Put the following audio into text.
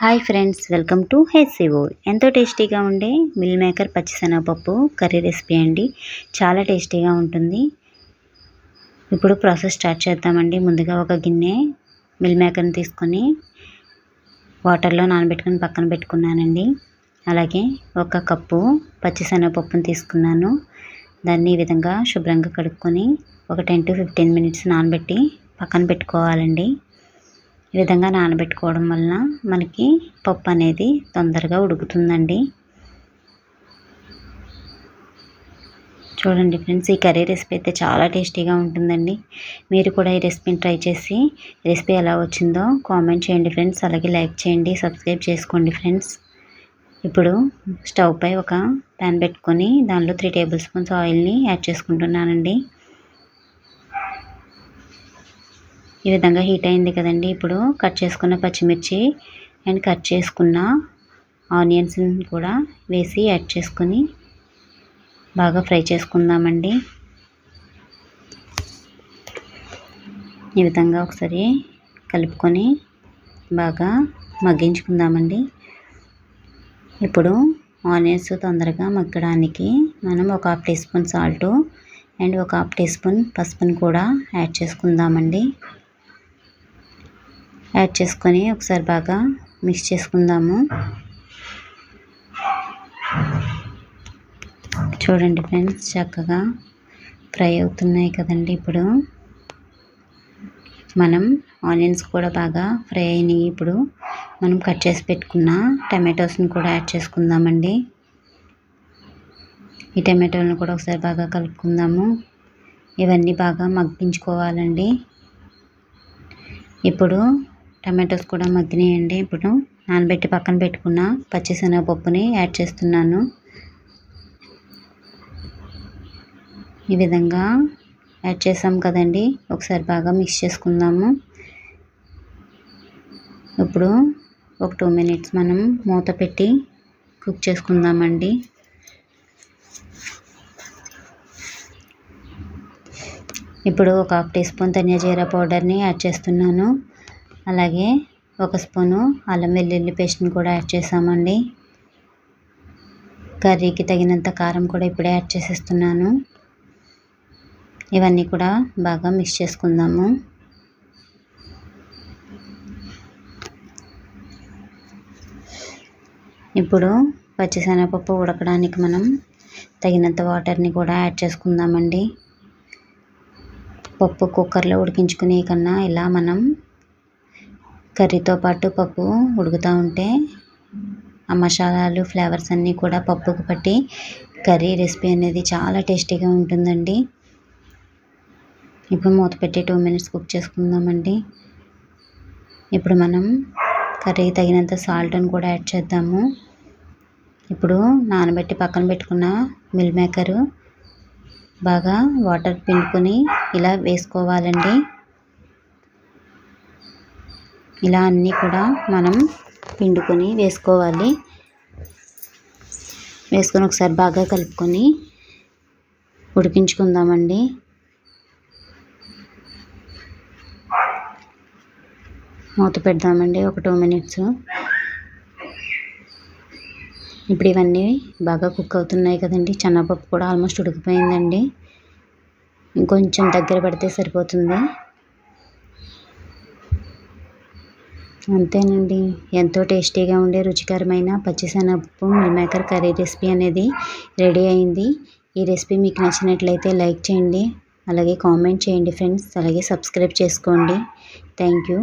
Hi friends, welcome to HCO. ఎంతో టేస్టీగా ఉండే మిల్ మేకర్ పచ్చిశనగపప్పు కర్రీ రెసిపీ అండి. చాలా టేస్టీగా ఉంటుంది. ఇప్పుడు ప్రాసెస్ స్టార్ట్ చేద్దామండి. ముందుగా ఒక గిన్నె మిల్ మేకర్ని తీసుకొని వాటర్లో నానబెట్టుకొని పక్కన పెట్టుకున్నానండి. అలాగే ఒక కప్పు పచ్చిశనగపప్పుని తీసుకున్నాను. దాన్ని ఈ విధంగా శుభ్రంగా కడుక్కొని ఒక 10 to 15 minutes నానబెట్టి పక్కన పెట్టుకోవాలండి. ఈ విధంగా నానబెట్టుకోవడం వలన మనకి పప్పు అనేది తొందరగా ఉడుకుతుందండి. చూడండి ఫ్రెండ్స్, ఈ కర్రీ రెసిపీ అయితే చాలా టేస్టీగా ఉంటుందండి. మీరు కూడా ఈ రెసిపీని ట్రై చేసి రెసిపీ ఎలా వచ్చిందో కామెంట్ చేయండి ఫ్రెండ్స్. అలాగే లైక్ చేయండి, సబ్స్క్రైబ్ చేసుకోండి ఫ్రెండ్స్. ఇప్పుడు స్టవ్ పై ఒక ప్యాన్ పెట్టుకొని దానిలో 3 tablespoons ఆయిల్ని యాడ్ చేసుకుంటున్నానండి. ఈ విధంగా హీట్ అయింది కదండి. ఇప్పుడు కట్ చేసుకున్న పచ్చిమిర్చి అండ్ కట్ చేసుకున్న ఆనియన్స్ని కూడా వేసి యాడ్ చేసుకొని బాగా ఫ్రై చేసుకుందామండి. ఈ విధంగా ఒకసారి కలుపుకొని బాగా మగ్గించుకుందామండి. ఇప్పుడు ఆనియన్స్ తొందరగా మగ్గడానికి మనం ఒక 1/2 teaspoon సాల్ట్ అండ్ ఒక 1/2 teaspoon పసుపుని కూడా యాడ్ చేసుకుందామండి. యాడ్ చేసుకొని ఒకసారి బాగా మిక్స్ చేసుకుందాము. చూడండి ఫ్రెండ్స్, చక్కగా ఫ్రై అవుతున్నాయి కదండి. ఇప్పుడు మనం ఆనియన్స్ కూడా బాగా ఫ్రై అయినాయి. ఇప్పుడు మనం కట్ చేసి పెట్టుకున్న టమాటోస్ని కూడా యాడ్ చేసుకుందామండి. ఈ టమాటోలను కూడా ఒకసారి బాగా కలుపుకుందాము. ఇవన్నీ బాగా మగ్గించుకోవాలండి. ఇప్పుడు టమాటోస్ కూడా మగ్గినాయండి. ఇప్పుడు నానబెట్టి పక్కన పెట్టుకున్న పచ్చిశనగపప్పుని యాడ్ చేస్తున్నాను. ఈ విధంగా యాడ్ చేసాం కదండి. ఒకసారి బాగా మిక్స్ చేసుకుందాము. ఇప్పుడు ఒక 2 minutes మనం మూత పెట్టి కుక్ చేసుకుందామండి. ఇప్పుడు ఒక 1/2 teaspoon ధనియా జీరా పౌడర్ని యాడ్ చేస్తున్నాను. అలాగే 1 స్పూను అల్లం వెల్లుల్లి పేస్ట్ని కూడా యాడ్ చేసామండి. కర్రీకి తగినంత కారం కూడా ఇప్పుడే యాడ్ చేసేస్తున్నాను. ఇవన్నీ కూడా బాగా మిక్స్ చేసుకుందాము. ఇప్పుడు పచ్చిశనగపప్పు ఉడకడానికి మనం తగినంత వాటర్ని కూడా యాడ్ చేసుకుందామండి. పప్పు కుక్కర్లో ఉడికించుకునే కన్నా ఇలా మనం కర్రీతో పాటు పప్పు ఉడుకుతూ ఉంటే ఆ మసాలాలు ఫ్లేవర్స్ అన్నీ కూడా పప్పుకు పట్టి కర్రీ రెసిపీ అనేది చాలా టేస్టీగా ఉంటుందండి. ఇప్పుడు మూత పెట్టి 2 minutes కుక్ చేసుకుందామండి. ఇప్పుడు మనం కర్రీకి తగినంత సాల్ట్ని కూడా యాడ్ చేద్దాము. ఇప్పుడు నానబెట్టి పక్కన పెట్టుకున్న మిల్ మేకరు బాగా వాటర్ పిండుకొని ఇలా వేసుకోవాలండి. ఇలా అన్నీ కూడా మనం పిండుకొని వేసుకోవాలి. వేసుకొని ఒకసారి బాగా కలుపుకొని ఉడికించుకుందామండి. మూత పెడదామండి ఒక 2 minutes. ఇప్పుడు ఇవన్నీ బాగా కుక్ అవుతున్నాయి కదండి. శనగపప్పు కూడా ఆల్మోస్ట్ ఉడికిపోయిందండి. ఇంకొంచెం దగ్గర పడితే సరిపోతుంది. అంతేనండి, ఎంతో టేస్టీగా ఉండే రుచికరమైన పచ్చిశనగపప్పు మిల్ మేకర్ కర్రీ రెసిపీ అనేది రెడీ అయింది. ఈ రెసిపీ మీకు నచ్చినట్లయితే లైక్ చేయండి, అలాగే కామెంట్ చేయండి ఫ్రెండ్స్. అలాగే సబ్స్క్రైబ్ చేసుకోండి. Thank you.